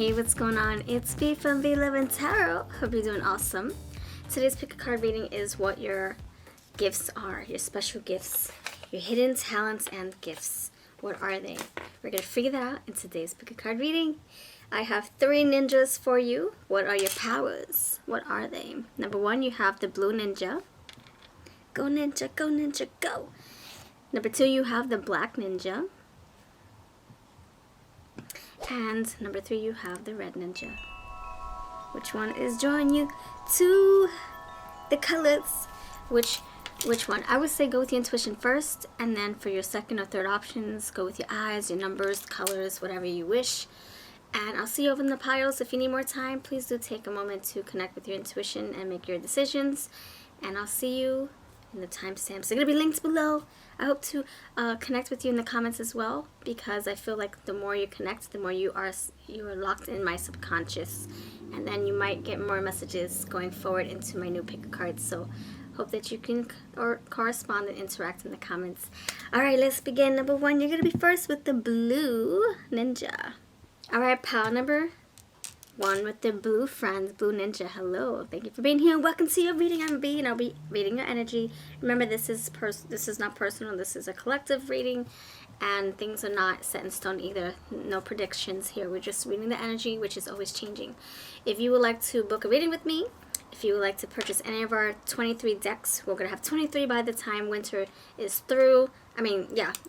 Hey, what's going on? It's B from TheSoulfulArtist. Hope you're doing awesome. Today's pick a card reading is what your gifts are, your special gifts, your hidden talents and gifts. What are they? We're going to figure that out in today's pick a card reading. I have 3 ninjas for you. What are your powers? What are they? Number 1, you have the blue ninja. Go ninja, go ninja, go. Number 2, you have the black ninja. And number 3, you have the red ninja. Which one is drawing you to the colors? Which one? I would say go with your intuition first, and then for your second or third options, go with your eyes, your numbers, colors, whatever you wish. And I'll see you over in the piles. If you need more time, please do take a moment to connect with your intuition and make your decisions. And I'll see you in the timestamps. They're going to be linked below. I hope to connect with you in the comments as well, because I feel like the more you connect, the more you are locked in my subconscious, and then you might get more messages going forward into my new pick a card. So hope that you can correspond and interact in the comments. All right, let's begin. Number 1, you're going to be first with the blue ninja. All right, pal number 1 with the blue friends, blue ninja. Hello, thank you for being here. Welcome to your reading. I'm B, and I'll be reading your energy. Remember, this is not personal. This is a collective reading, and things are not set in stone either. No predictions here. We're just reading the energy, which is always changing. If you would like to book a reading with me, if you would like to purchase any of our 23 decks, we're gonna have 23 by the time winter is through.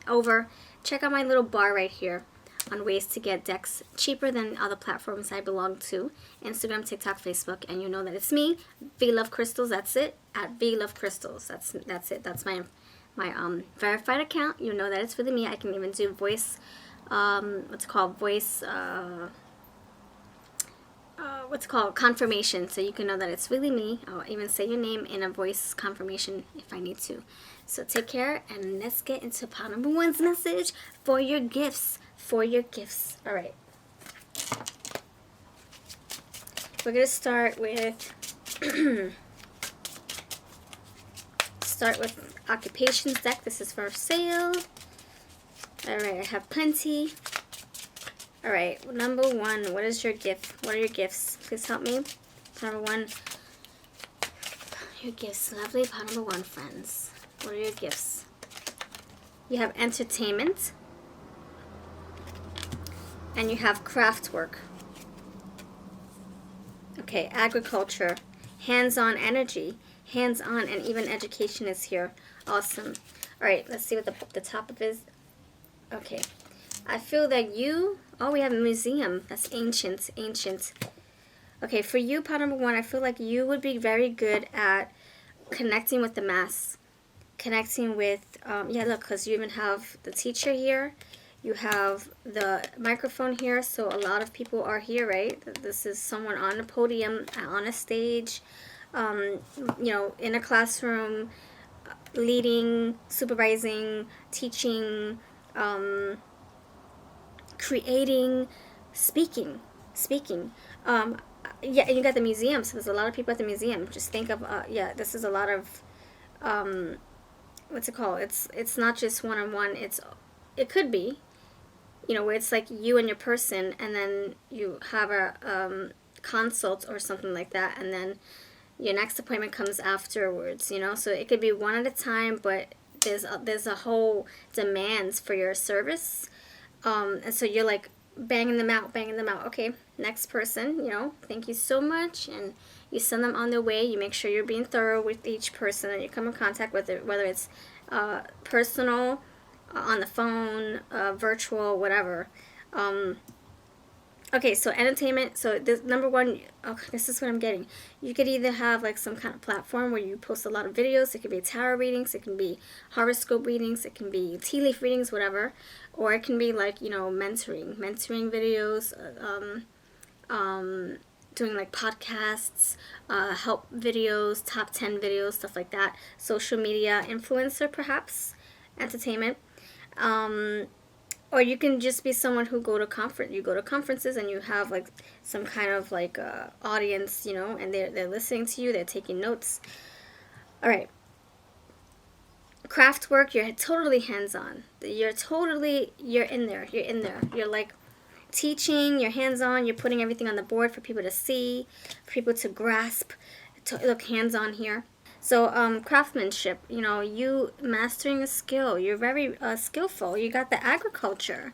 Over. Check out my little bar right here on ways to get decks cheaper than other platforms I belong to, Instagram, TikTok, Facebook, and you know that it's me, V Love Crystals. That's it, at V Love Crystals. That's it. That's my verified account. You know that it's really me. I can even do voice, confirmation, so you can know that it's really me. I'll even say your name in a voice confirmation if I need to. So take care, and let's get into pile number 1's message for your gifts. For your gifts. All right. We're gonna start with occupations deck. This is for sale. All right, I have plenty. All right, number 1. What is your gift? What are your gifts? Please help me. Number 1. Your gifts, lovely. Pile number 1, friends. What are your gifts? You have entertainment. And you have craft work. Okay, agriculture, hands-on energy, hands-on, and even education is here. Awesome. All right, let's see what the topic is. Okay, I feel that we have a museum. That's ancient. Okay, for you, part number 1, I feel like you would be very good at connecting with the mass. Connecting with, look, because you even have the teacher here. You have the microphone here, so a lot of people are here, right? This is someone on a podium, on a stage, in a classroom, leading, supervising, teaching, creating, speaking. And you got the museum, so there's a lot of people at the museum. Just think of, this is a lot of, what's it called? It's not just one-on-one, it could be, where it's like you and your person, and then you have a consult or something like that, and then your next appointment comes afterwards, so it could be one at a time, but there's a whole demands for your service, and so you're like banging them out. Okay, next person, thank you so much, and you send them on their way. You make sure you're being thorough with each person that you come in contact with, whether it's personal, on the phone, virtual, whatever. Okay, so entertainment. So this number 1. Okay, this is what I'm getting. You could either have like some kind of platform where you post a lot of videos. It could be tarot readings. It can be horoscope readings. It can be tea leaf readings, whatever. Or it can be like mentoring videos. Doing like podcasts, help videos, top 10 videos, stuff like that. Social media influencer, perhaps. Entertainment. Or you can just be someone who go to conferences and you have like some kind of like audience, and they're listening to you, they're taking notes. All right. Craft work, you're totally hands-on. You're in there. You're like teaching, you're hands-on, you're putting everything on the board for people to see, for people to grasp, to look hands-on here. So craftsmanship, you know, you mastering a skill, you're very skillful. You got the agriculture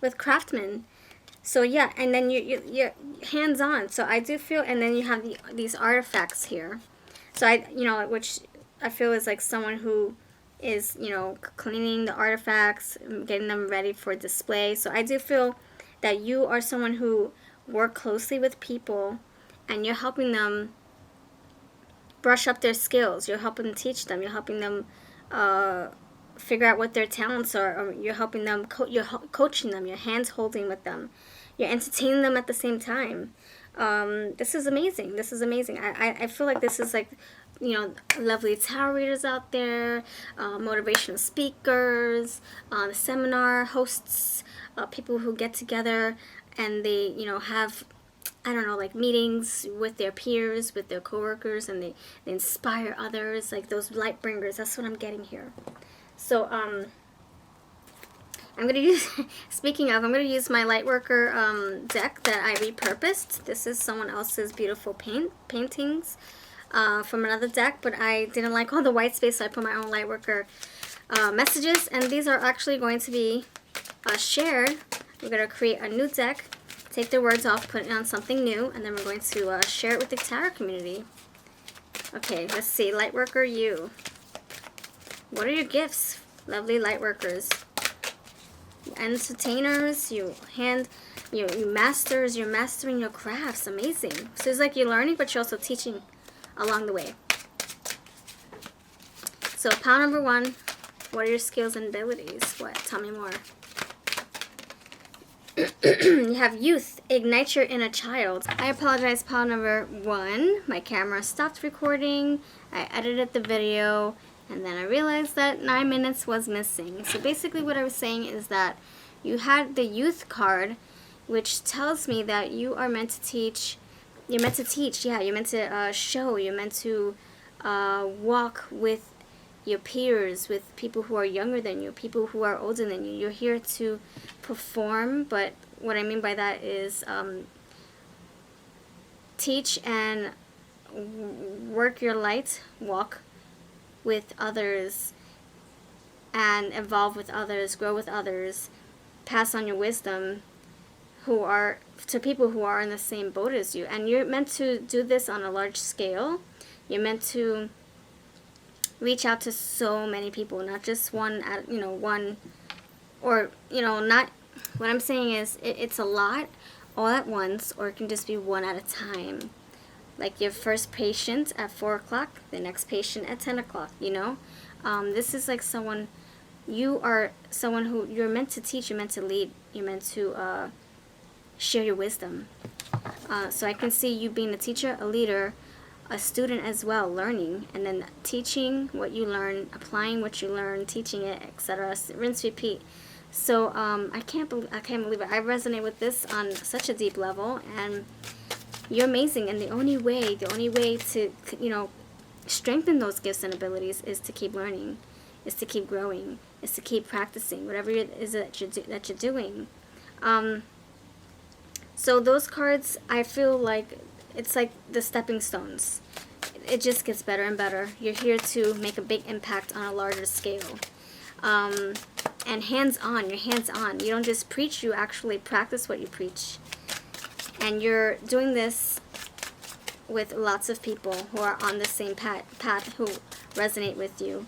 with craftsmen. So yeah, and then you're hands-on. So I do feel, and then you have these artifacts here. So you know, which I feel is like someone who is, you know, cleaning the artifacts, getting them ready for display. So I do feel that you are someone who work closely with people, and you're helping them brush up their skills. You're helping teach them. You're helping them figure out what their talents are. Or you're helping them. You're coaching them. You're hands holding with them. You're entertaining them at the same time. This is amazing. This is amazing. I feel like this is like, you know, lovely tarot readers out there, motivational speakers, seminar hosts, people who get together and they, you know, have, I don't know, like meetings with their peers, with their coworkers, and they inspire others, like those light bringers. That's what I'm getting here. So, I'm going to use, speaking of, I'm going to use my Lightworker deck that I repurposed. This is someone else's beautiful paintings from another deck, but I didn't like all the white space, so I put my own Lightworker messages, and these are actually going to be shared. We're going to create a new deck, take the words off, put it on something new, and then we're going to share it with the tarot community. Okay, let's see. Lightworker, you. What are your gifts, lovely Lightworkers? Entertainers, you masters, you're mastering your crafts. Amazing. So it's like you're learning, but you're also teaching along the way. So pile number 1, what are your skills and abilities? What? Tell me more. You have youth, ignite your inner child. I apologize, pile number 1. My camera stopped recording. I edited the video, and then I realized that 9 minutes was missing. So basically what I was saying is that you had the youth card, which tells me that you are meant to teach. You're meant to teach, yeah. You're meant to show. You're meant to walk with your peers, with people who are younger than you, people who are older than you. You're here to perform, but what I mean by that is teach and work your light, walk with others, and evolve with others, grow with others, pass on your wisdom to people who are in the same boat as you. And you're meant to do this on a large scale. You're meant to reach out to so many people, not just one, or, not, what I'm saying is it's a lot all at once, or it can just be one at a time. Like your first patient at 4 o'clock, the next patient at 10 o'clock, This is like you are someone who you're meant to teach, you're meant to lead, you're meant to share your wisdom. So I can see you being a teacher, a leader, a student as well, learning, and then teaching what you learn, applying what you learn, teaching it, etc. Rinse, repeat. So I can't believe it. I resonate with this on such a deep level, and you're amazing. And the only way to strengthen those gifts and abilities is to keep learning, is to keep growing, is to keep practicing whatever it is that you're doing. So those cards, I feel like it's like the stepping stones. It just gets better and better. You're here to make a big impact on a larger scale. And hands-on, you're hands-on. You don't just preach, you actually practice what you preach. And you're doing this with lots of people who are on the same path, who resonate with you.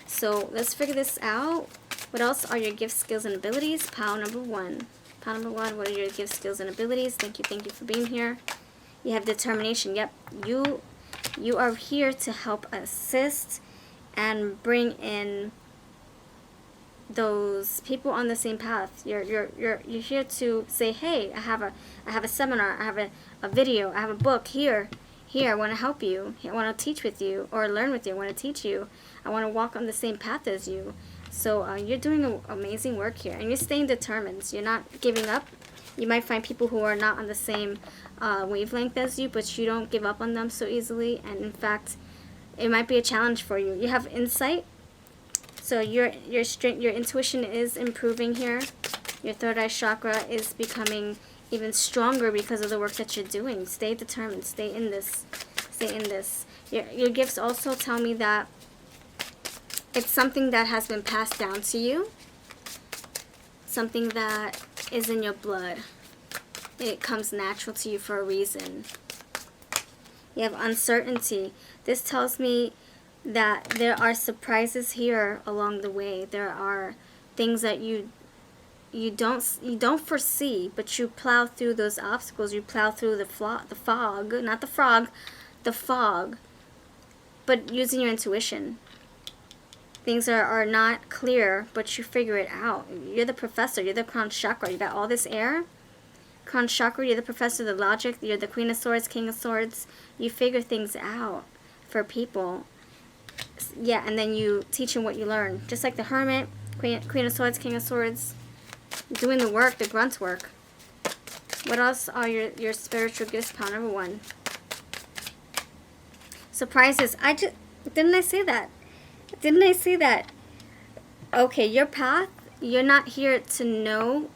So let's figure this out. What else are your gifts, skills, and abilities? Pile number 1. Pile number 1, what are your gifts, skills, and abilities? Thank you for being here. You have determination. Yep, you are here to help assist and bring in those people on the same path. You're here to say, hey, I have a seminar, I have a video, I have a book here. I want to help you. I want to teach with you or learn with you. I want to teach you. I want to walk on the same path as you. So you're doing amazing work here, and you're staying determined. You're not giving up. You might find people who are not on the same wavelength as you, but you don't give up on them so easily. And in fact, it might be a challenge for you. You have insight, so your intuition is improving here. Your third eye chakra is becoming even stronger because of the work that you're doing. Stay determined. Stay in this. Stay in this. Your gifts also tell me that it's something that has been passed down to you. Something that is in your blood. It comes natural to you for a reason. You have uncertainty. This tells me that there are surprises here along the way. There are things that you don't foresee, but you plow through those obstacles. You plow through the fog, not the frog, the fog, but using your intuition. Things are not clear, but you figure it out. You're the professor. You're the crown chakra. You got all this air. Crown chakra, you're the professor of the logic. You're the Queen of Swords, King of Swords. You figure things out for people. Yeah, and then you teach them what you learn. Just like the Hermit, Queen of Swords, King of Swords. Doing the work, the grunt work. What else are your spiritual gifts? Pile number 1. Surprises. Didn't I say that? Didn't I say that? Okay, your path, you're not here to know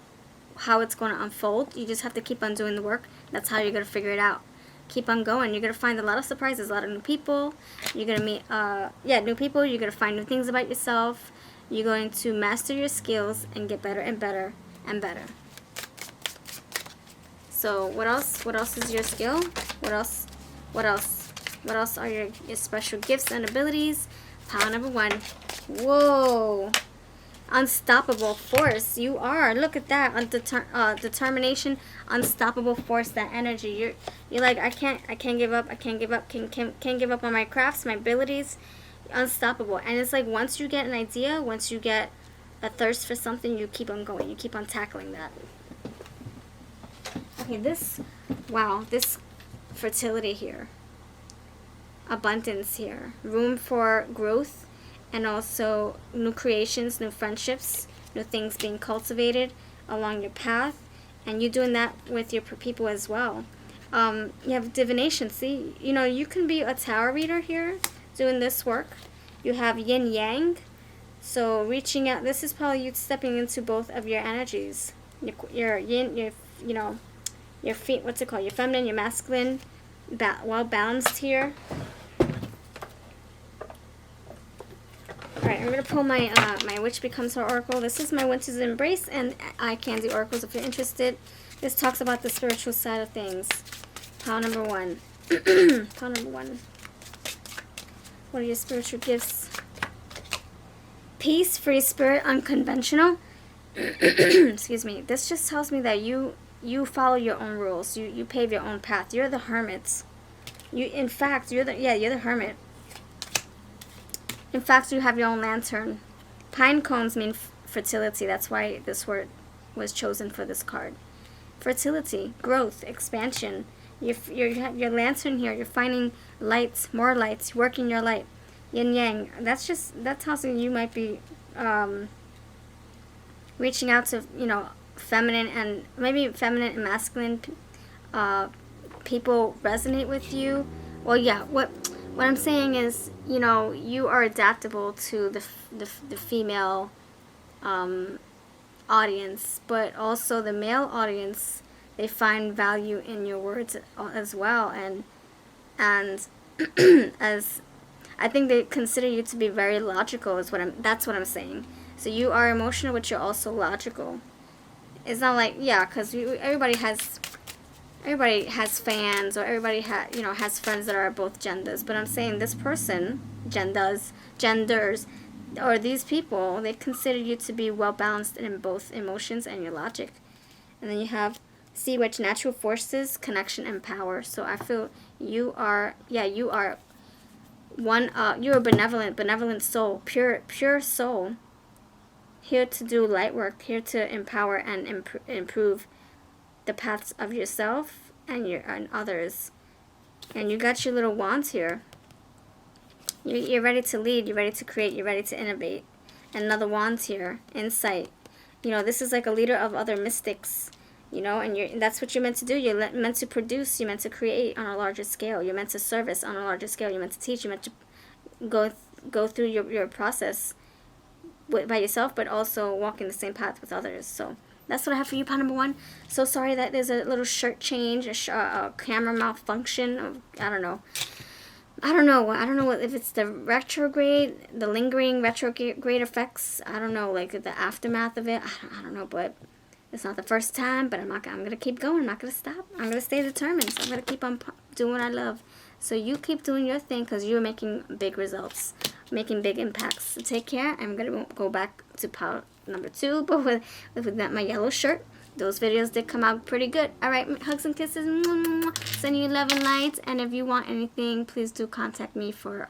how it's going to unfold. You just have to keep on doing the work. That's how you're going to figure it out. Keep on going. You're going to find a lot of surprises, a lot of new people. You're going to meet, new people. You're going to find new things about yourself. You're going to master your skills and get better and better and better. So what else? What else is your skill? What else? What else? What else are your special gifts and abilities? Pile number 1. Whoa. Unstoppable force. You are. Look at that. Determination, unstoppable force, that energy. You're like, I can't give up. I can't give up. Can't give up on my crafts, my abilities. Unstoppable. And it's like once you get an idea, once you get a thirst for something, you keep on going. You keep on tackling that. Okay, this fertility here. Abundance here. Room for growth. And also new creations, new friendships, new things being cultivated along your path. And you're doing that with your people as well. You have divination. See, you can be a tarot reader here doing this work. You have yin yang. So reaching out, this is probably you stepping into both of your energies. Your yin, your feet, what's it called? Your feminine, your masculine, well balanced here. Alright, I'm going to pull my my Witch Becomes Her Oracle. This is my Winter's Embrace and Eye Candy Oracles if you're interested. This talks about the spiritual side of things. Pile number 1. Pile number 1. What are your spiritual gifts? Peace, free spirit, unconventional. Excuse me. This just tells me that you follow your own rules. You pave your own path. You're the hermit. In fact, you're the hermit. In fact, you have your own lantern. Pine cones mean fertility. That's why this word was chosen for this card. Fertility, growth, expansion. You have your lantern here. You're finding lights, more lights, working your light. Yin yang. That tells me you might be reaching out to feminine and maybe feminine and masculine people resonate with you. Well, yeah. What I'm saying is, you are adaptable to the female audience, but also the male audience, they find value in your words as well, and as I think they consider you to be very logical. That's what I'm saying. So you are emotional, but you're also logical. It's not like, because everybody has fans, or everybody has friends that are both genders. But I'm saying this person, genders, or these people, they consider you to be well balanced in both emotions and your logic. And then you have Sea Witch, natural forces, connection, and power. So I feel you are one. You're a benevolent soul, pure soul. Here to do light work, here to empower and improve the paths of yourself and others. And you got your little wands here. You're ready to lead, you're ready to create, you're ready to innovate. And another wands here, insight. This is like a leader of other mystics, and that's what you're meant to do. You're meant to produce, you're meant to create on a larger scale. You're meant to service on a larger scale. You're meant to teach, you're meant to go through your process by yourself, but also walking the same path with others. So that's what I have for you, pile number 1. So sorry that there's a little shirt change, a camera malfunction. I don't know what, if it's the retrograde, the lingering retrograde effects. I don't know, like the aftermath of it. I don't know, but it's not the first time. But I'm gonna keep going. I'm not gonna stop. I'm gonna stay determined. So I'm gonna keep on doing what I love. So you keep doing your thing, because you're making big results, making big impacts. So take care. I'm gonna go back to pile number 2, but with my yellow shirt. Those videos did come out pretty good. Alright, hugs and kisses. Send you love and light. And if you want anything, please do contact me for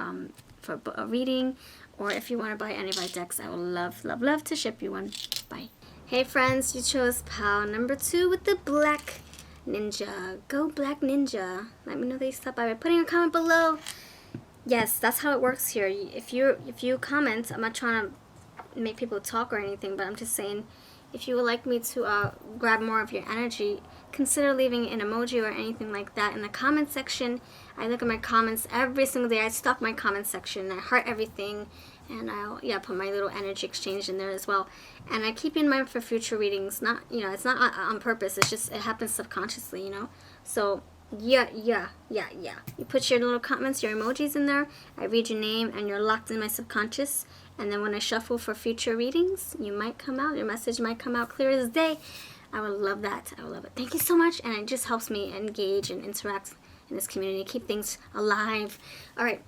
a reading. Or if you want to buy any of my decks, I would love to ship you one. Bye. Hey friends, you chose pile number 2 with the Black Ninja. Go Black Ninja. Let me know that you stopped by putting a comment below. Yes, that's how it works here. If you comment, I'm not trying to make people talk or anything, but I'm just saying, if you would like me to grab more of your energy, consider leaving an emoji or anything like that in the comment section. I look at my comments every single day. I stalk my comment section. I heart everything. And I'll put my little energy exchange in there as well. And I keep in mind for future readings. Not, it's not on purpose. It's just, it happens subconsciously, So, yeah. You put your little comments, your emojis in there. I read your name and you're locked in my subconscious. And then when I shuffle for future readings, you might come out. Your message might come out clear as day. I would love that. I would love it. Thank you so much. And it just helps me engage and interact in this community. Keep things alive. All right.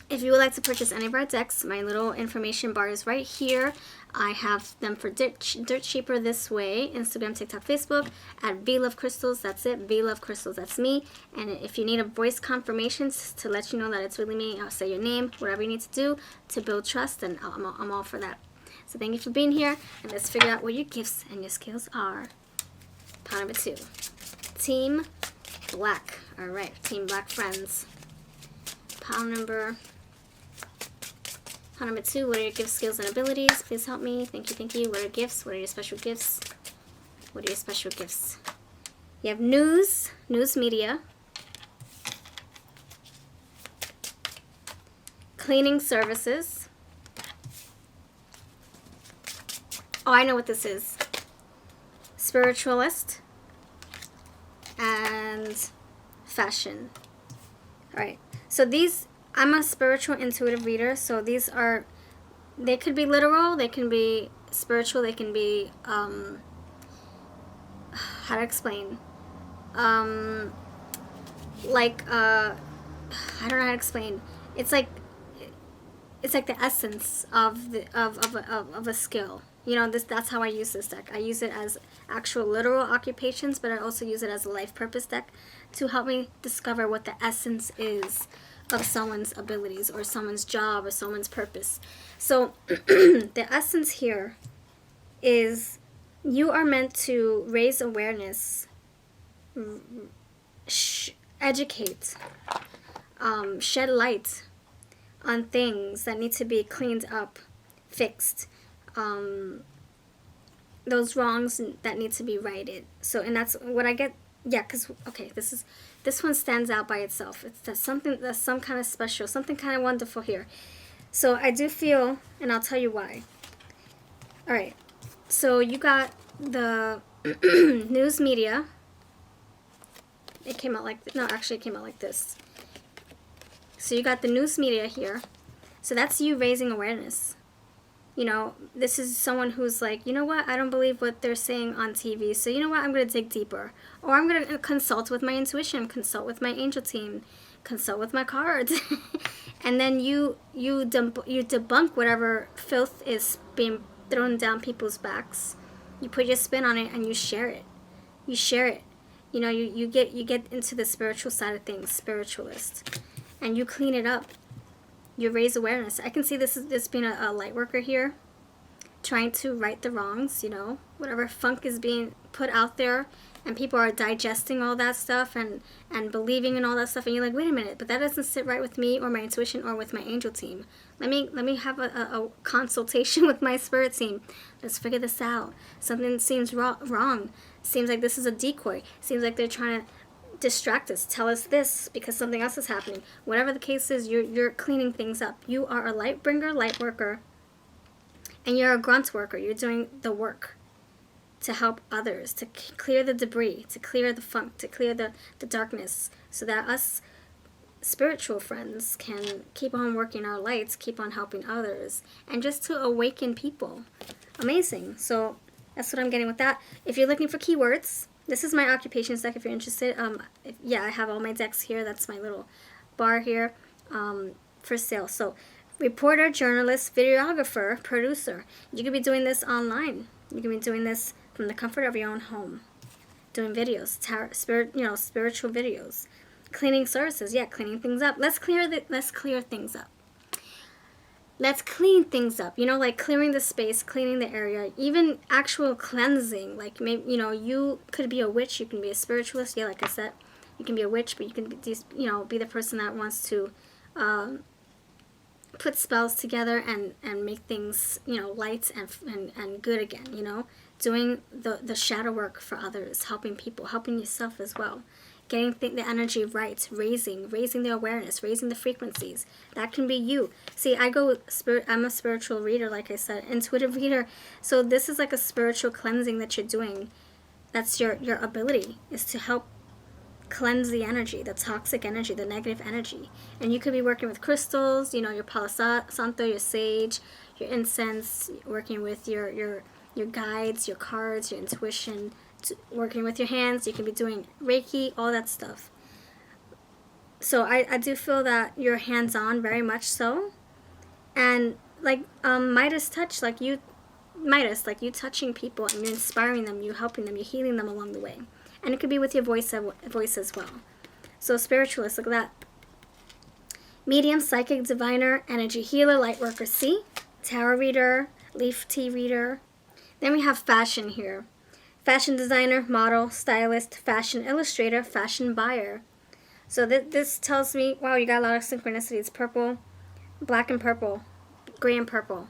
If you would like to purchase any of our decks, my little information bar is right here. I have them for dirt cheaper this way. Instagram, TikTok, Facebook at VLoveCrystals. That's it. VLoveCrystals. That's me. And if you need a voice confirmation to let you know that it's really me, I'll say your name, whatever you need to do to build trust, and I'm all for that. So thank you for being here. And let's figure out what your gifts and your skills are. Pile number 2. Team Black. All right. Team Black friends. Pile number 2, what are your gifts, skills, and abilities? Please help me. Thank you. What are your gifts? What are your special gifts? What are your special gifts? You have news media, cleaning services. Oh, I know what this is. Spiritualist and fashion. All right. So these, I'm a spiritual intuitive reader, so these are, they could be literal, they can be spiritual, they can be, how to explain, I don't know how to explain, it's like the essence of a skill. That's how I use this deck. I use it as actual literal occupations, but I also use it as a life purpose deck to help me discover what the essence is of someone's abilities or someone's job or someone's purpose. So the essence here is you are meant to raise awareness, educate, shed light on things that need to be cleaned up, fixed, those wrongs that need to be righted. So, and that's what I get. Yeah, because, okay, this one stands out by itself. There's some kind of special, something kind of wonderful here. So I do feel, and I'll tell you why. All right, so you got the news media. It came out like, no, actually it came out like this. So you got the news media here. So that's you raising awareness. This is someone who's like, you know what, I don't believe what they're saying on TV, so you know what, I'm going to dig deeper. Or I'm going to consult with my intuition, consult with my angel team, consult with my cards. And then you debunk whatever filth is being thrown down people's backs. You put your spin on it and you share it. You share it. You get into the spiritual side of things, spiritualist. And you clean it up. You raise awareness. I can see this being a light worker here, trying to right the wrongs, whatever funk is being put out there, and people are digesting all that stuff and believing in all that stuff, and you're like, wait a minute, but that doesn't sit right with me or my intuition or with my angel team. Let me have a consultation with my spirit team. Let's figure this out. Something seems wrong. Seems like this is a decoy. Seems like they're trying to distract us, tell us this because something else is happening. Whatever the case is, you're cleaning things up. You are a light bringer, light worker, and you're a grunt worker. You're doing the work. to help others, to clear the debris, to clear the funk, to clear the darkness, so that us spiritual friends can keep on working our lights, keep on helping others, and just to awaken people. Amazing. So that's what I'm getting with that. If you're looking for keywords, this is my occupations deck if you're interested. Yeah, I have all my decks here. That's my little bar here for sale. So reporter, journalist, videographer, producer. You could be doing this online. You could be doing this from the comfort of your own home. Doing videos, spiritual videos. Cleaning services, yeah, cleaning things up. Let's clear things up. Let's clean things up. You know, like clearing the space, cleaning the area, even actual cleansing. Like maybe, you know, you could be a witch, you can be a spiritualist. Yeah, like I said, you can be a witch, but you can be, you know, be the person that wants to put spells together and make things, you know, light and good again. You know, doing the shadow work for others, helping people, helping yourself as well. Getting the energy right, raising the awareness, raising the frequencies. That can be you. See, I'm a spiritual reader, like I said, intuitive reader. So this is like a spiritual cleansing that you're doing. That's your ability, is to help cleanse the energy, the toxic energy, the negative energy. And you could be working with crystals, you know, your Palo Santo, your sage, your incense, working with your guides, your cards, your intuition, working with your hands. You can be doing Reiki, all that stuff. So I do feel that you're hands-on, very much so. And like Midas touch, like you touching people and you're inspiring them, you helping them, you're healing them along the way. And it could be with your voice as well. So spiritualist, look at that. Medium, psychic, diviner, energy healer, light worker, see? Tarot reader, leaf tea reader. Then we have fashion here. Fashion designer, model, stylist, fashion illustrator, fashion buyer. So this tells me, wow, you got a lot of synchronicity. It's purple, black and purple, gray and purple.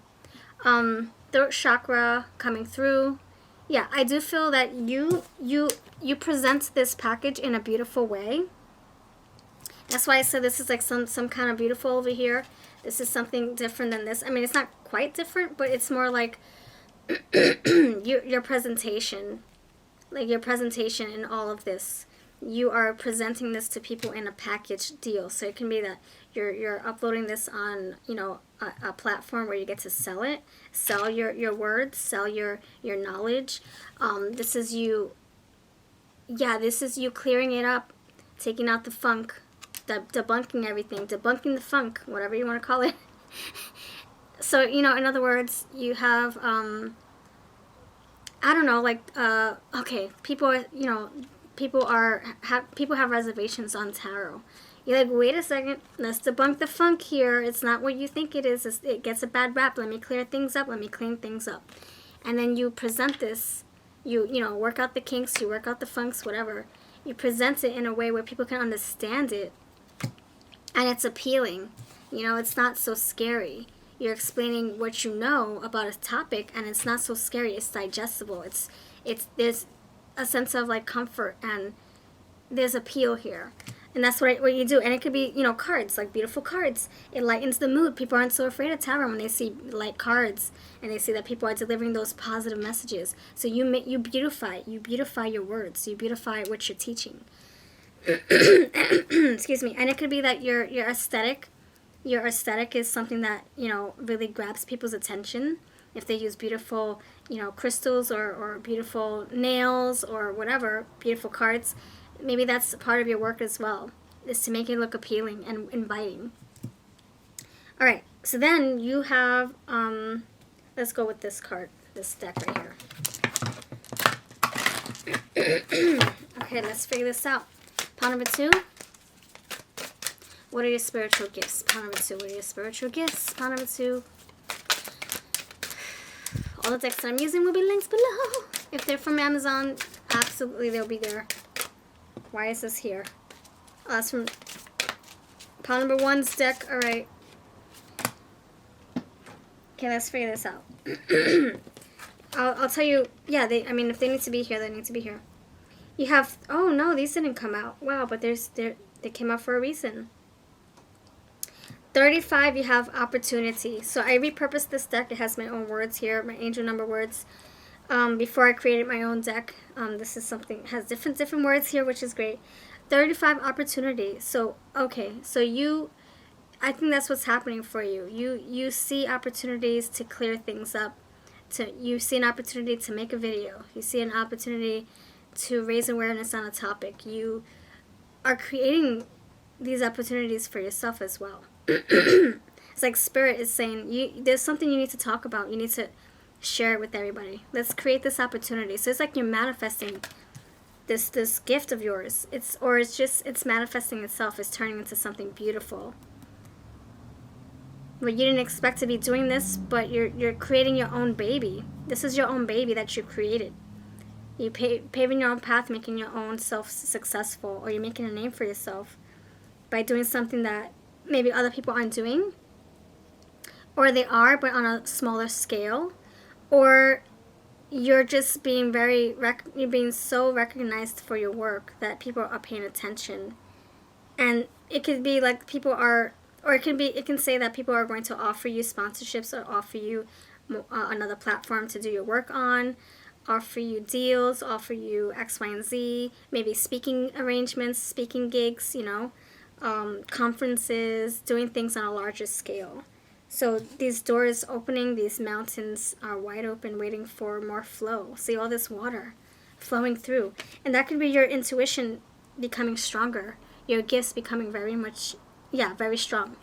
Throat chakra coming through. Yeah, I do feel that you present this package in a beautiful way. That's why I said this is like some kind of beautiful over here. This is something different than this. I mean, it's not quite different, but it's more like your presentation, like your presentation in all of this. You are presenting this to people in a package deal. So it can be that you're uploading this on, you know, a platform where you get to sell it, sell your words, sell your knowledge. This is you. Yeah, this is you clearing it up, taking out the funk, debunking everything, debunking the funk, whatever you want to call it. So, you know, in other words, you have, I don't know, like, okay, people have reservations on tarot. You're like, wait a second, let's debunk the funk here. It's not what you think it is. It gets a bad rap. Let me clear things up. Let me clean things up. And then you present this, you know, work out the kinks, you work out the funks, whatever. You present it in a way where people can understand it. And it's appealing. You know, it's not so scary. You're explaining what you know about a topic, and it's not so scary. It's digestible. There's a sense of like comfort, and there's appeal here. And that's what you do. And it could be, you know, cards, like beautiful cards. It lightens the mood. People aren't so afraid of tarot when they see light cards and they see that people are delivering those positive messages. So you beautify your words. You beautify what you're teaching. Excuse me. And it could be that your aesthetic is something that, you know, really grabs people's attention. If they use beautiful, you know, crystals or beautiful nails or whatever, beautiful cards, maybe that's part of your work as well, is to make it look appealing and inviting. All right, so then you have, let's go with this card, this deck right here. Okay, let's figure this out. Pile number 2. What are your spiritual gifts? Pile number 2. What are your spiritual gifts? Pile number 2. All the decks that I'm using will be linked below. If they're from Amazon, absolutely they'll be there. Why is this here? Oh, that's from pile number 1's deck. All right. Okay, let's figure this out. I'll tell you. Yeah, if they need to be here, they need to be here. You have. Oh no, these didn't come out. Wow, but they came out for a reason. 35, you have opportunity. So I repurposed this deck. It has my own words here, my angel number words. before I created my own deck. This is something, has different words here, which is great. 35 opportunities. So, okay, so I think that's what's happening for you. You see opportunities to clear things up. You see an opportunity to make a video. You see an opportunity to raise awareness on a topic. You are creating these opportunities for yourself as well. It's like Spirit is saying, there's something you need to talk about. You need to share it with everybody. Let's create this opportunity. So it's like you're manifesting this gift of yours. It's manifesting itself. It's turning into something beautiful. But you didn't expect to be doing this, but you're creating your own baby. This is your own baby that you created. You paving your own path, making your own self successful, or you're making a name for yourself by doing something that maybe other people aren't doing, or they are, but on a smaller scale, or you're just being you're being so recognized for your work that people are paying attention. And it could be like people are, or it can say that people are going to offer you sponsorships or offer you another platform to do your work on, offer you deals, offer you X, Y, and Z, maybe speaking arrangements, speaking gigs, conferences, doing things on a larger scale. So these doors opening, these mountains are wide open, waiting for more flow. See all this water flowing through. And that could be your intuition becoming stronger, your gifts becoming very strong.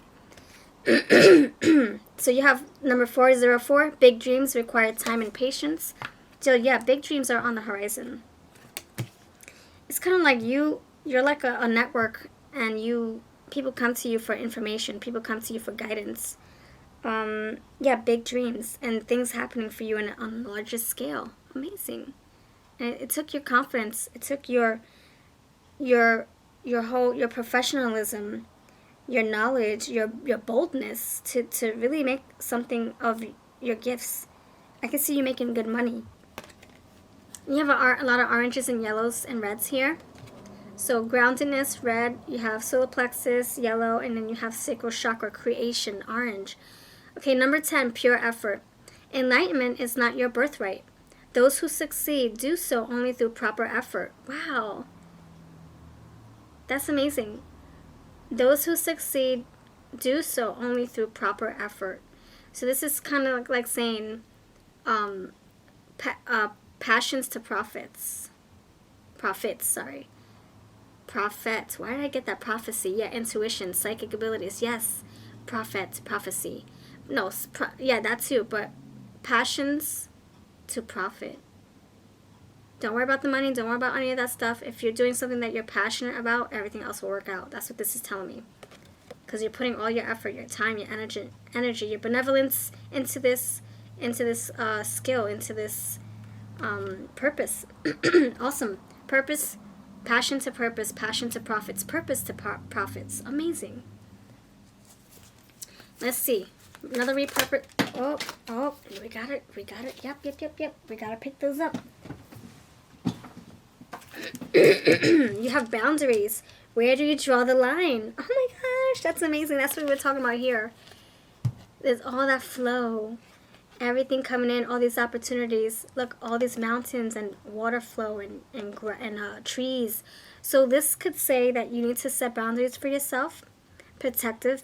So you have number 404, big dreams require time and patience. So yeah, big dreams are on the horizon. It's kind of like you're like a network, and people come to you for information. People come to you for guidance. Big dreams and things happening for you on a larger scale. Amazing. And it took your confidence. It took your professionalism, your knowledge, your boldness to really make something of your gifts. I can see you making good money. You have a lot of oranges and yellows and reds here. So groundedness, red. You have solar plexus, yellow, and then you have sacral chakra, creation, orange. Okay, number 10, pure effort. Enlightenment is not your birthright. Those who succeed do so only through proper effort. Wow. That's amazing. Those who succeed do so only through proper effort. So this is kind of like saying passions to profits. Prophet. Why did I get that? Prophecy. Yeah, intuition, psychic abilities. Yes. Prophecy. No, that too. But passions to profit. Don't worry about the money. Don't worry about any of that stuff. If you're doing something that you're passionate about, everything else will work out. That's what this is telling me. Because you're putting all your effort, your time, your energy, your benevolence into this skill, into this purpose. Awesome. Purpose, passion to purpose, passion to profits, purpose to profits. Amazing. Let's see. Another repurpose. Oh, we got it. Yep. We got to pick those up. You have boundaries. Where do you draw the line? Oh my gosh, that's amazing. That's what we're talking about here. There's all that flow. Everything coming in, all these opportunities. Look, all these mountains and water flow and trees. So this could say that you need to set boundaries for yourself. Protective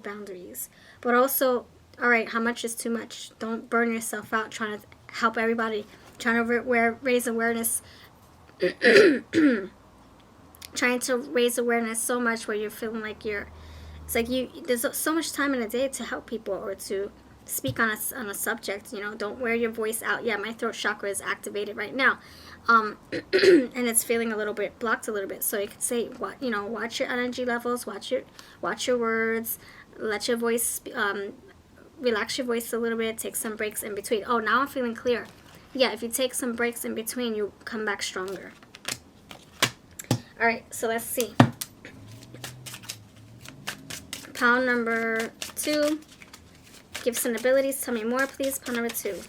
boundaries. But also, all right, how much is too much? Don't burn yourself out trying to help everybody. Trying to raise awareness. Trying to raise awareness so much where you're feeling like there's so much time in a day to help people or to speak on a subject. Don't wear your voice out. Yeah, my throat chakra is activated right now, and it's feeling a little bit blocked a little bit. So you could say, watch your energy levels, watch your words, let your voice, relax your voice a little bit, take some breaks in between. Oh, now I'm feeling clear. Yeah, if you take some breaks in between, you come back stronger. All right, so let's see. Pile number 2. Gifts and abilities. Tell me more, please. Pile number 2.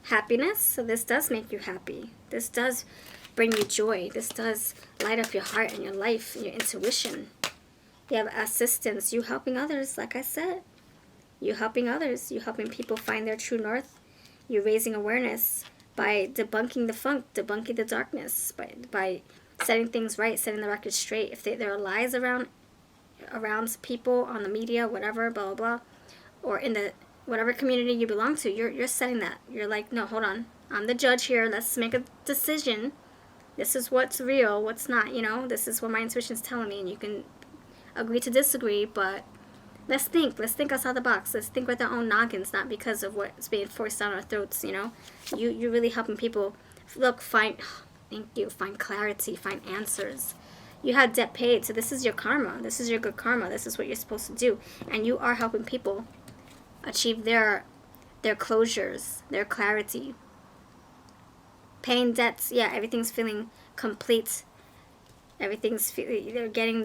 Happiness. So this does make you happy. This does bring you joy. This does light up your heart and your life and your intuition. You have assistance. You helping others, like I said. You helping others. You helping people find their true north. You're raising awareness. by debunking the funk, debunking the darkness, by setting things right, setting the record straight. If there are lies around people on the media, whatever, blah, blah, blah, or in the whatever community you belong to, you're setting that. You're like, no, hold on. I'm the judge here. Let's make a decision. This is what's real, what's not, you know. This is what my intuition's telling me, and you can agree to disagree, but let's think outside the box. Let's think with our own noggins, not because of what's being forced down our throats, you know. You're really helping people find clarity, find answers. You had debt paid, so this is your karma. This is your good karma. This is what you're supposed to do, and you are helping people achieve their closures, their clarity. Paying debts, yeah, everything's feeling complete. They're getting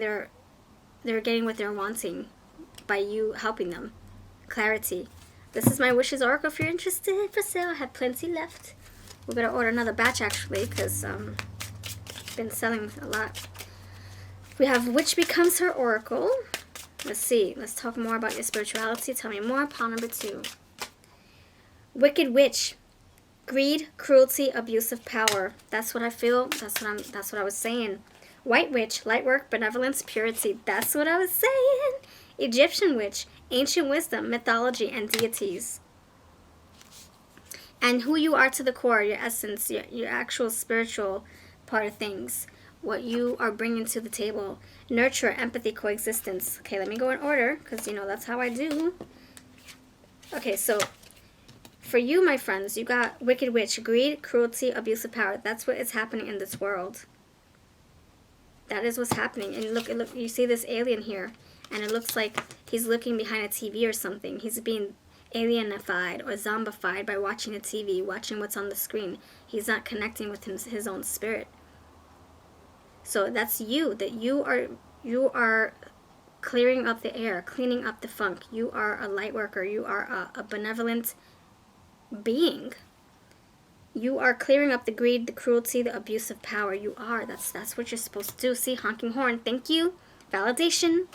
what they're wanting by you helping them. Clarity. This is my wishes oracle. If you're interested, for sale. I have plenty left. We're gonna order another batch actually, because been selling a lot. We have Witch Becomes Her Oracle. Let's see. Let's talk more about your spirituality. Tell me more. Pile number 2. Wicked Witch. Greed, cruelty, abuse of power. That's what I feel. That's what I was saying. White Witch, light work, benevolence, purity. That's what I was saying. Egyptian Witch, ancient wisdom, mythology, and deities. And who you are to the core, your essence, your actual spiritual part of things. What you are bringing to the table. Nurture, empathy, coexistence. Okay, let me go in order, because, you know, that's how I do. Okay, so for you, my friends, you got Wicked Witch, greed, cruelty, abuse of power. That's what is happening in this world. That is what's happening. And look, you see this alien here, and it looks like he's looking behind a TV or something. He's being alienified or zombified by watching a TV, watching what's on the screen. He's not connecting with his own spirit. So that's you, that you are clearing up the air, cleaning up the funk. You are a light worker. You are a benevolent being. You are clearing up the greed, the cruelty, the abuse of power. You are. That's what you're supposed to do. See, honking horn. Thank you. Validation.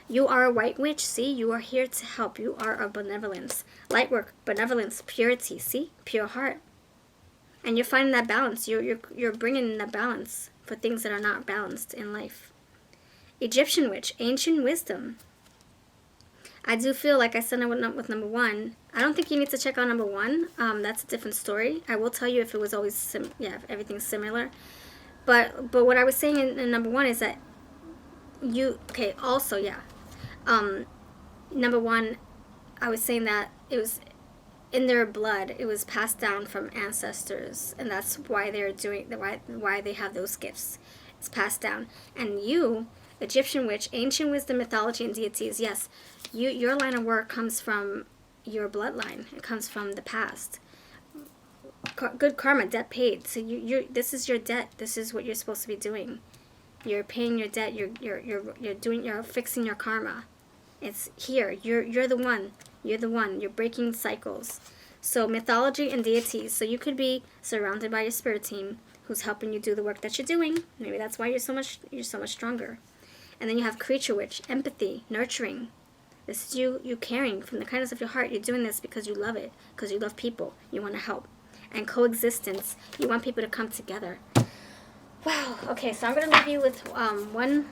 You are a white witch. See, you are here to help. You are a benevolence. Light work, benevolence, purity. See, pure heart. And you're finding that balance. You're bringing in that balance for things that are not balanced in life. Egyptian witch, ancient wisdom. I do feel like I said with number 1. I don't think you need to check out number 1. That's a different story. I will tell you if it was always if everything's similar. But what I was saying in number 1 is that number 1, I was saying that it was in their blood. It was passed down from ancestors, and that's why they're doing why they have those gifts. It's passed down. And you, Egyptian witch, ancient wisdom, mythology, and deities. Yes, your line of work comes from your bloodline. It comes from the past. Good karma, debt paid. So this is your debt. This is what you're supposed to be doing. You're paying your debt. You're fixing your karma. It's here. You're the one. You're the one. You're breaking cycles. So mythology and deities. So you could be surrounded by your spirit team who's helping you do the work that you're doing. Maybe that's why you're so much stronger. And then you have creature witch, empathy, nurturing. This is you caring from the kindness of your heart. You're doing this because you love it, because you love people. You want to help. And coexistence. You want people to come together. Wow. Okay, so I'm going to leave you with one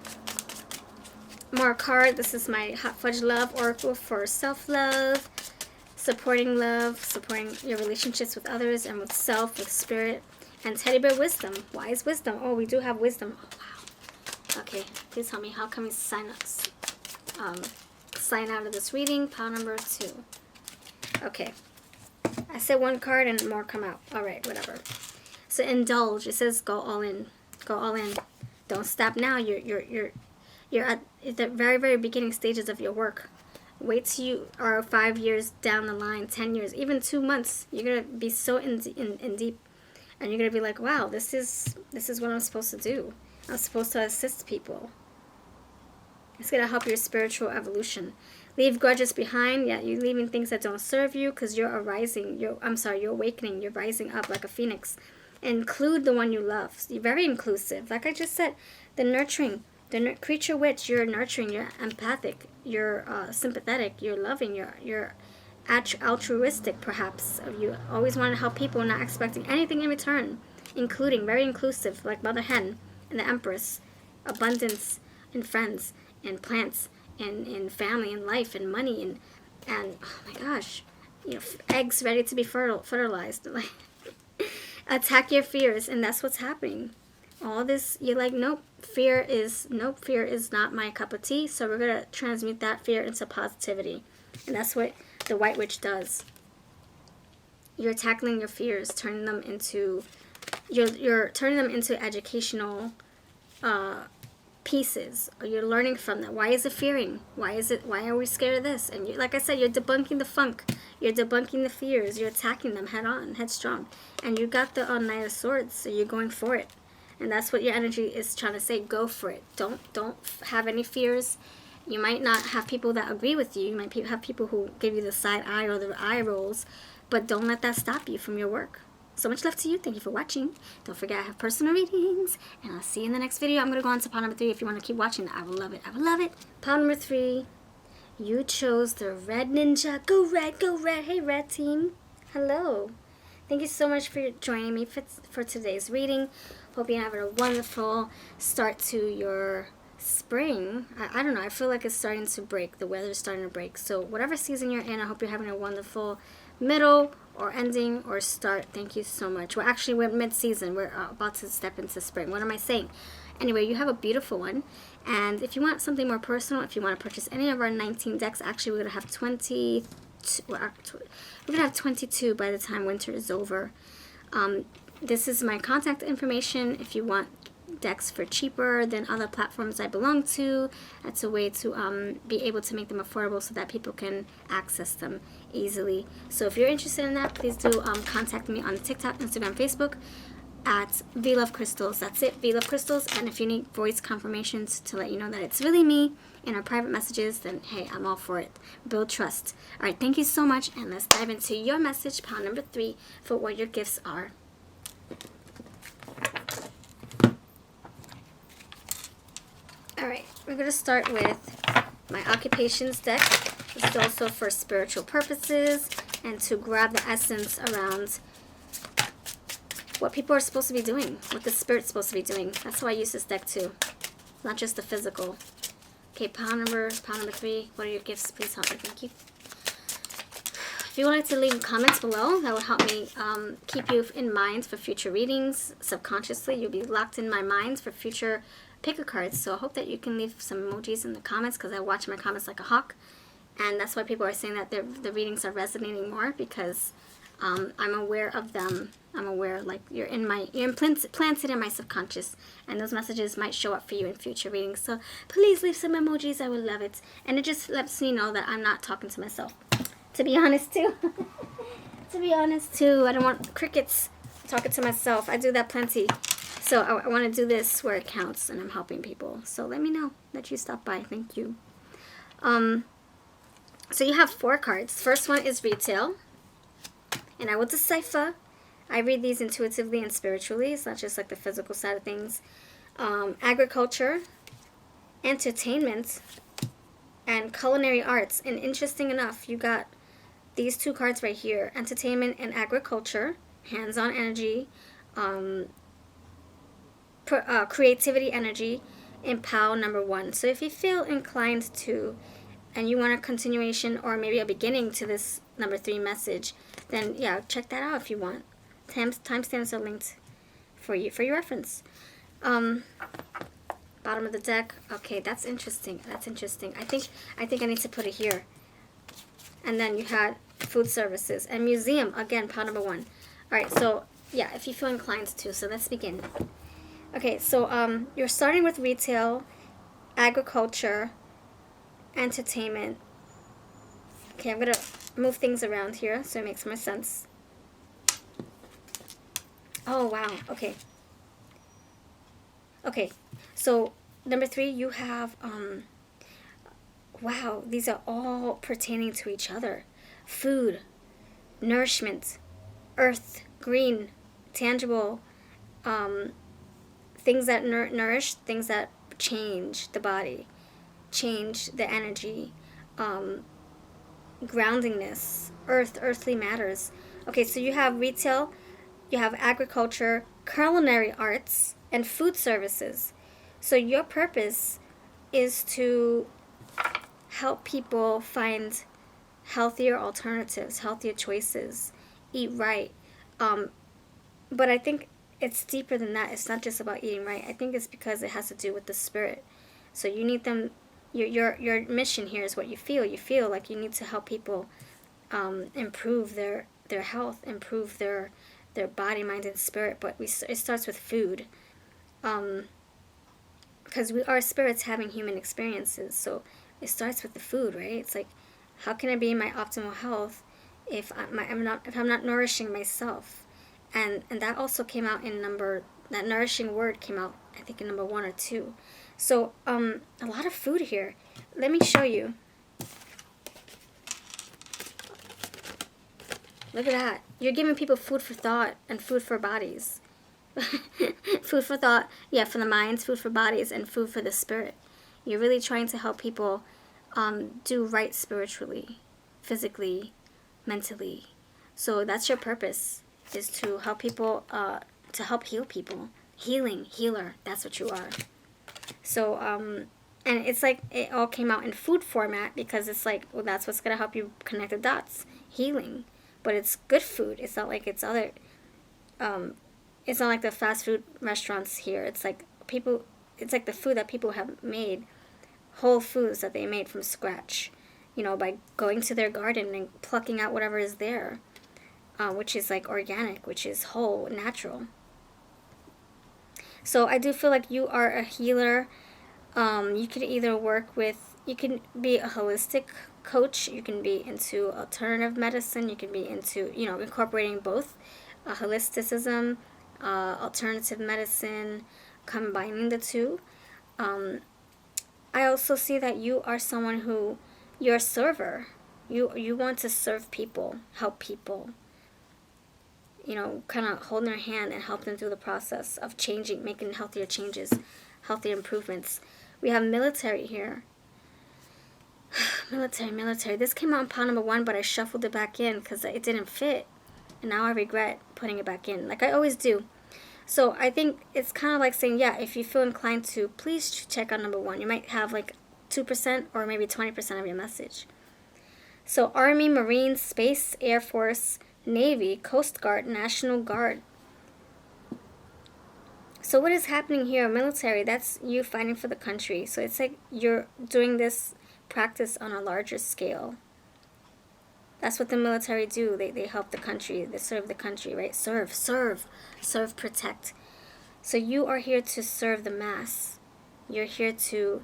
more card. This is my Hot Fudge Love Oracle for self-love, supporting your relationships with others and with self, with spirit, and Teddy Bear Wisdom, wise wisdom. Oh, we do have wisdom. Oh, wow. Okay, please tell me, how can we sign out of this reading? Pile number 2. Okay. I said 1 card and more come out. All right, whatever. So indulge. It says go all in. Go all in. Don't stop now. You're at the very, very beginning stages of your work. Wait till you are 5 years down the line, 10 years, even 2 months. You're gonna be so in deep, and you're gonna be like, wow, this is what I'm supposed to do. I'm supposed to assist people. It's gonna help your spiritual evolution. Leave grudges behind. Yeah, you're leaving things that don't serve you, because you're arising. You're awakening. You're rising up like a phoenix. Include the one you love. You're very inclusive. Like I just said, the nurturing, the creature witch. You're nurturing. You're empathic. You're sympathetic. You're loving. You're altruistic, perhaps. You always want to help people, not expecting anything in return, including very inclusive, like Mother Hen and the Empress, abundance in friends and plants and in family and life and money and oh my gosh, eggs ready to be fertilized. Like, attack your fears, and that's what's happening. All this, you're like, nope, fear is not my cup of tea, so we're going to transmute that fear into positivity. And that's what the White Witch does. You're tackling your fears, turning them into, you're turning them into educational pieces. Or you're learning from them. Why is it fearing? Why are we scared of this? And like I said, you're debunking the funk. You're debunking the fears. You're attacking them head on, headstrong. And you got the Knight of Swords, so you're going for it. And that's what your energy is trying to say. Go for it. Don't have any fears. You might not have people that agree with you. You might have people who give you the side eye or the eye rolls. But don't let that stop you from your work. So much love to you. Thank you for watching. Don't forget I have personal readings. And I'll see you in the next video. I'm going to go on to pile number 3. If you want to keep watching, I will love it. I will love it. Pile number 3. You chose the Red Ninja. Go Red, go Red. Hey, Red team. Hello. Thank you so much for joining me for today's reading. Hope you're having a wonderful start to your spring. I don't know. I feel like it's starting to break. The weather's starting to break. So whatever season you're in, I hope you're having a wonderful middle or ending or start. Thank you so much. We're mid-season. We're about to step into spring. What am I saying? Anyway, you have a beautiful one. And if you want something more personal, if you want to purchase any of our 19 decks, actually we're going to have 22 by the time winter is over. This is my contact information if you want decks for cheaper than other platforms I belong to. That's a way to be able to make them affordable so that people can access them easily. So if you're interested in that, please do contact me on TikTok, Instagram, Facebook at VLoveCrystals. That's it, VLoveCrystals. And if you need voice confirmations to let you know that it's really me in our private messages, then hey, I'm all for it. Build trust. All right, thank you so much, and let's dive into your message, pile number 3, for what your gifts are. Alright, we're going to start with my occupations deck. This is also for spiritual purposes and to grab the essence around what people are supposed to be doing, what the spirit's supposed to be doing. That's how I use this deck too, not just the physical. Okay, pile number 3. What are your gifts? Please help me. Thank you. If you would like to leave comments below, that will help me keep you in mind for future readings. Subconsciously, you'll be locked in my mind for future picker cards. So I hope that you can leave some emojis in the comments, because I watch my comments like a hawk. And that's why people are saying that the readings are resonating more, because I'm aware of them. I'm aware, like, you're planted in my subconscious, and those messages might show up for you in future readings. So please leave some emojis. I would love it. And it just lets me know that I'm not talking to myself. To be honest, too. I don't want crickets talking to myself. I do that plenty. So I want to do this where it counts, and I'm helping people. So let me know that you stopped by. Thank you. So you have 4 cards. First one is retail. And I will decipher. I read these intuitively and spiritually. It's not just like the physical side of things. Agriculture, entertainment, and culinary arts. And interesting enough, you got these 2 cards right here. Entertainment and agriculture. Hands-on energy. Creativity energy in pile number 1. So if you feel inclined to, and you want a continuation or maybe a beginning to this number 3 message, then yeah, check that out if you want. Timestamps are linked for you for your reference. Bottom of the deck. Okay, that's interesting. I think I need to put it here. And then you had food services and museum. Again, pile number 1. All right, so yeah, if you feel inclined to. So let's begin. Okay, so you're starting with retail, agriculture, entertainment. Okay, I'm gonna move things around here so it makes more sense. Oh wow. Okay. So number 3, you have wow, these are all pertaining to each other. Food, nourishment, earth, green, tangible, things that nourish, things that change the body, change the energy. groundingness, earthly matters. Okay, so you have retail, you have agriculture, culinary arts, and food services. So your purpose is to help people find healthier alternatives, healthier choices, eat right. But I think it's deeper than that. It's not just about eating right. I think it's because it has to do with the spirit. So you need them. Your mission here is what you feel. You feel like you need to help people improve their health, improve their body, mind, and spirit. But it starts with food, because we are spirits having human experiences. So it starts with the food, right? It's like, how can I be in my optimal health if I'm not nourishing myself? And that also came out in that nourishing word came out, I think, in number 1 or 2. So a lot of food here. Let me show you. Look at that. You're giving people food for thought and food for bodies. Food for thought, yeah, for the minds, food for bodies, and food for the spirit. You're really trying to help people do right spiritually, physically, mentally. So that's your purpose, is to help people, to help heal people. Healer, that's what you are. So, and it's like it all came out in food format, because it's like, well, that's what's going to help you connect the dots. Healing. But it's good food. It's not like it's other, it's not like the fast food restaurants here. It's like it's like the food that people have made, whole foods that they made from scratch, by going to their garden and plucking out whatever is there, which is like organic, which is whole, natural. So I do feel like you are a healer. You can either you can be a holistic coach, you can be into alternative medicine, you can be into, incorporating both holisticism, alternative medicine, combining the two. I also see that you are someone who, you're a server. You want to serve people, help people, kind of hold their hand and help them through the process of changing, making healthier changes, healthier improvements. We have military here. Military. This came out in pile number 1, but I shuffled it back in because it didn't fit. And now I regret putting it back in, like I always do. So I think it's kind of like saying, yeah, if you feel inclined to, please check out number 1. You might have like 2% or maybe 20% of your message. So Army, Marines, Space, Air Force, Navy, Coast Guard, National Guard. So what is happening here? Military, that's you fighting for the country. So it's like you're doing this practice on a larger scale. That's what the military do. They help the country. They serve the country, right? Serve, protect. So you are here to serve the mass. You're here to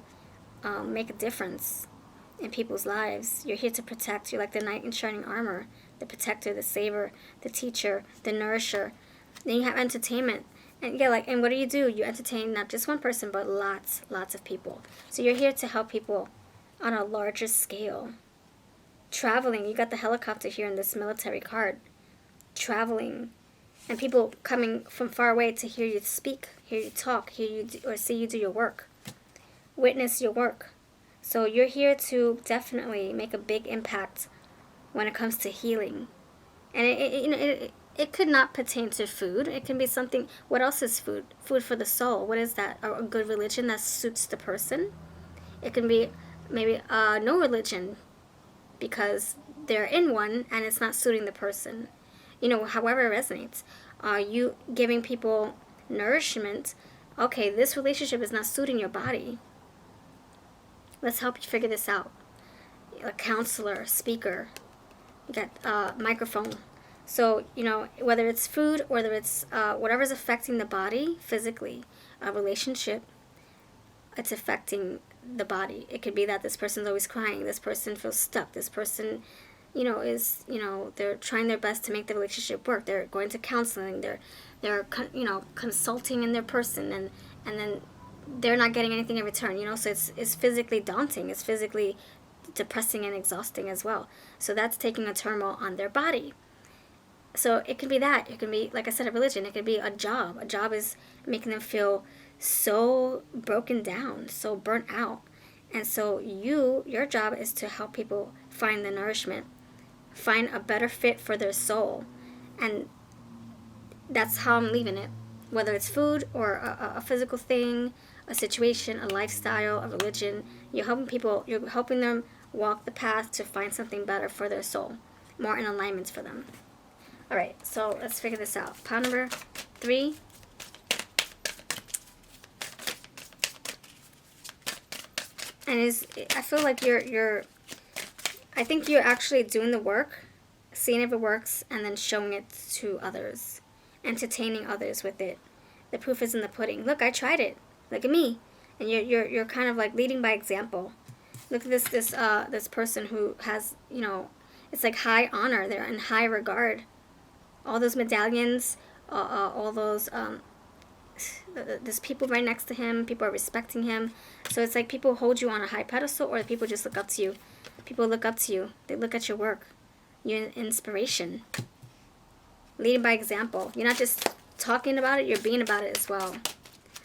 make a difference in people's lives. You're here to protect. You're like the knight in shining armor, the protector, the saver, the teacher, the nourisher. Then you have entertainment. And and what do? You entertain not just one person, but lots of people. So you're here to help people on a larger scale. Traveling, you got the helicopter here in this military card. Traveling, and people coming from far away to hear you speak, hear you talk, or see you do your work, witness your work. So you're here to definitely make a big impact when it comes to healing. And it could not pertain to food. It can be something. What else is food? Food for the soul. What is that? A good religion that suits the person. It can be maybe no religion, because they're in one and it's not suiting the person. However it resonates. You giving people nourishment. Okay, this relationship is not suiting your body. Let's help you figure this out. A counselor, speaker, you got microphone. So, whether it's food, whether it's whatever's affecting the body physically, a relationship, it's affecting the body. It could be that this person's always crying, this person feels stuck, this person, is, they're trying their best to make the relationship work. They're going to counseling, they're consulting in their person, and then they're not getting anything in return, so it's physically daunting, it's physically depressing and exhausting as well. So that's taking a turmoil on their body. So it can be that. It can be, like I said, a religion. It could be a job. A job is making them feel so broken down, so burnt out. And so your job is to help people find the nourishment, find a better fit for their soul. And that's how I'm leaving it. Whether it's food or a physical thing, a situation, a lifestyle, a religion, you're helping people, you're helping them walk the path to find something better for their soul, more in alignment for them. All right, so let's figure this out. Pile number 3. And I feel like I think you're actually doing the work, seeing if it works, and then showing it to others, entertaining others with it. The proof is in the pudding. Look, I tried it. Look at me. And you're kind of like leading by example. Look at this person who has, you know, it's like high honor. They're in high regard. All those medallions, all those there's people right next to him. People are respecting him. So it's like people hold you on a high pedestal, or people just look up to you. People look up to you. They look at your work. You're an inspiration. Leading by example. You're not just talking about it, you're being about it as well.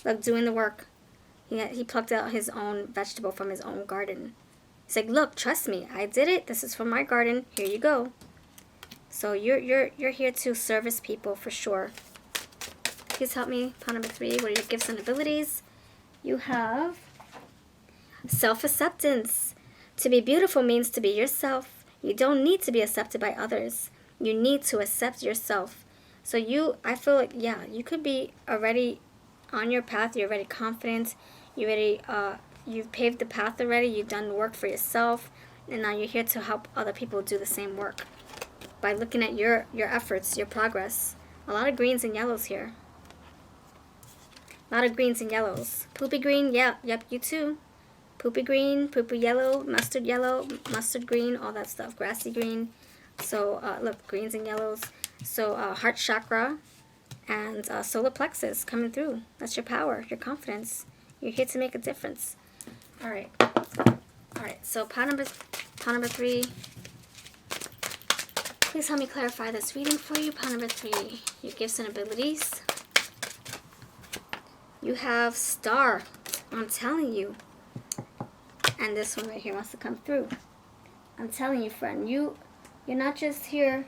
Look, doing the work. He plucked out his own vegetable from his own garden. He's like, look, trust me, I did it. This is from my garden. Here you go. So you're here to service people for sure. Please help me. Pile number 3. What are your gifts and abilities? You have self-acceptance. To be beautiful means to be yourself. You don't need to be accepted by others. You need to accept yourself. So I feel like, yeah, you could be already on your path. You're already confident. You've paved the path already. You've done work for yourself. And now you're here to help other people do the same work by looking at your efforts, your progress. A lot of greens and yellows here. A lot of greens and yellows. Poopy green, yeah, yep, you too. Poopy green, poopy yellow, mustard green, all that stuff. Grassy green. So, look, greens and yellows. So, heart chakra and solar plexus coming through. That's your power, your confidence. You're here to make a difference. All right. All right, so pile number 3. Please help me clarify this reading for you. Pile number 3, your gifts and abilities. You have star. I'm telling you. And this one right here wants to come through. I'm telling you, friend, you're not just here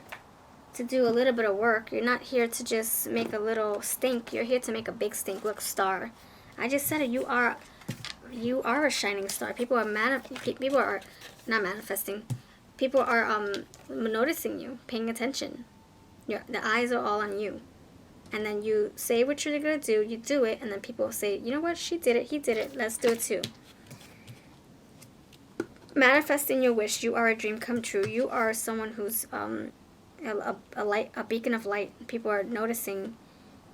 to do a little bit of work. You're not here to just make a little stink. You're here to make a big stink. Look, star. I just said it. You are a shining star. People are not manifesting. People are noticing you, paying attention. The eyes are all on you. And then you say what you're going to do, you do it, and then people say, you know what, she did it, he did it, let's do it too. Manifesting your wish. You are a dream come true. You are someone who's a beacon of light. People are noticing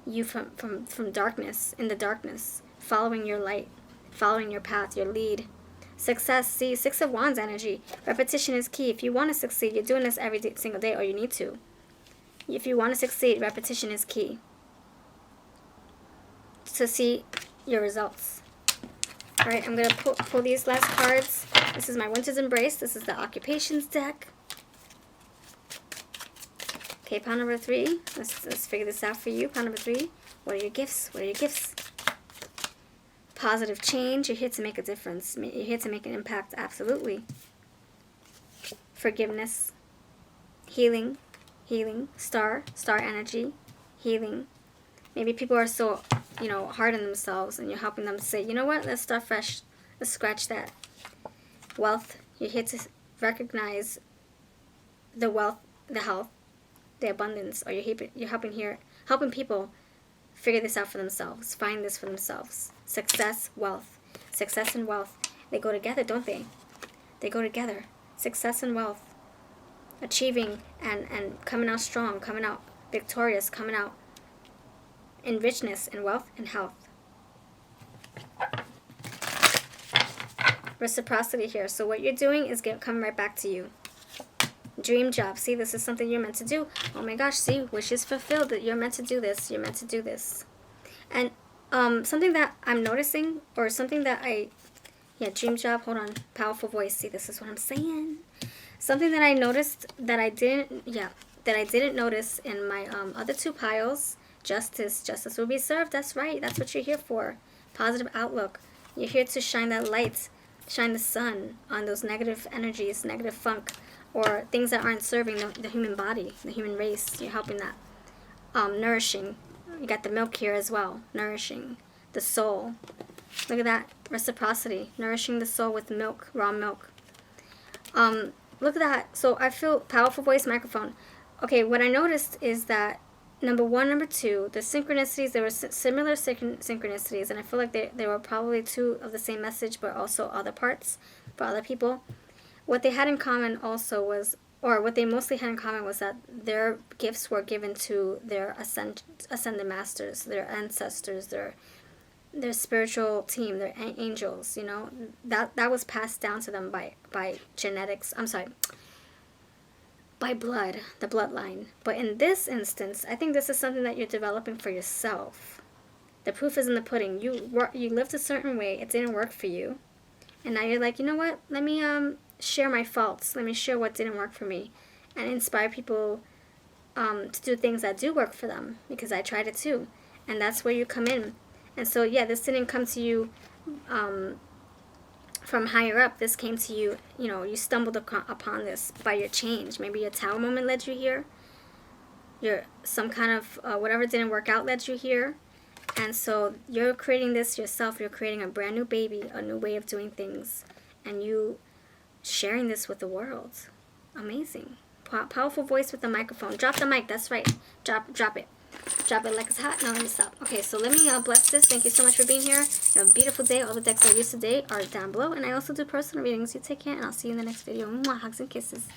you from darkness, in the darkness, following your light, following your path, your lead. Success. See, 6 of Wands energy. Repetition is key. If you want to succeed, you're doing this every single day, or you need to. If you want to succeed, repetition is key to see your results. All right, I'm going to pull these last cards. This is my Winter's Embrace. This is the Occupations deck. Okay, pile number 3. Let's figure this out for you. Pile number 3. What are your gifts? What are your gifts? Positive change. You're here to make a difference. You're here to make an impact. Absolutely. Forgiveness. Healing. Healing. Star energy. Healing. Maybe people are so, hard on themselves, and you're helping them say, you know what, let's start fresh. Let's scratch that. Wealth. You're here to recognize the wealth, the health, the abundance, or you're helping people figure this out for themselves, find this for themselves. Success, wealth. Success and wealth. They go together, don't they? They go together. Success and wealth. Achieving and coming out strong, coming out victorious, coming out in richness and wealth and health. Reciprocity here. So what you're doing is coming right back to you. Dream job. See, this is something you're meant to do. Oh my gosh, see, wishes fulfilled. That you're meant to do this. You're meant to do this. And something that I'm noticing, or something that dream job. Hold on. Powerful voice. See, this is what I'm saying. Something that I noticed that I didn't notice in my other 2 piles. Justice will be served. That's right. That's what you're here for. Positive outlook. You're here to shine that light, shine the sun on those negative energies, negative funk, or things that aren't serving the human body, the human race. You're helping that. Nourishing. You got the milk here as well. Nourishing the soul. Look at that. Reciprocity. Nourishing the soul with milk, raw milk. Look at that. So I feel powerful voice microphone. Okay, what I noticed is that number 1, number 2, the synchronicities, there were similar synchronicities, and I feel like they were probably 2 of the same message, but also other parts for other people. What they had in common also was, or what they mostly had in common was that their gifts were given to their ascended masters, their ancestors, their spiritual team, their angels, you know. That was passed down to them by genetics. I'm sorry, by blood, the bloodline. But in this instance, I think this is something that you're developing for yourself. The proof is in the pudding. You lived a certain way, it didn't work for you, and now you're like, you know what? Let me share my faults. Let me share what didn't work for me, and inspire people to do things that do work for them, because I tried it too, and that's where you come in. And so, yeah, this didn't come to you from higher up. This came to you, you know, you stumbled upon this by your change. Maybe your tower moment led you here. Some kind of whatever didn't work out led you here. And so you're creating this yourself. You're creating a brand new baby, a new way of doing things, and you sharing this with the world. Amazing. Powerful voice with the microphone. Drop the mic. That's right. Drop it. Drop it like it's hot. Now let me stop. Okay, so let me bless this. Thank you so much for being here. You have a beautiful day. All the decks I used today are down below, and I also do personal readings. You take care, and I'll see you in the next video. Mwah, hugs and kisses.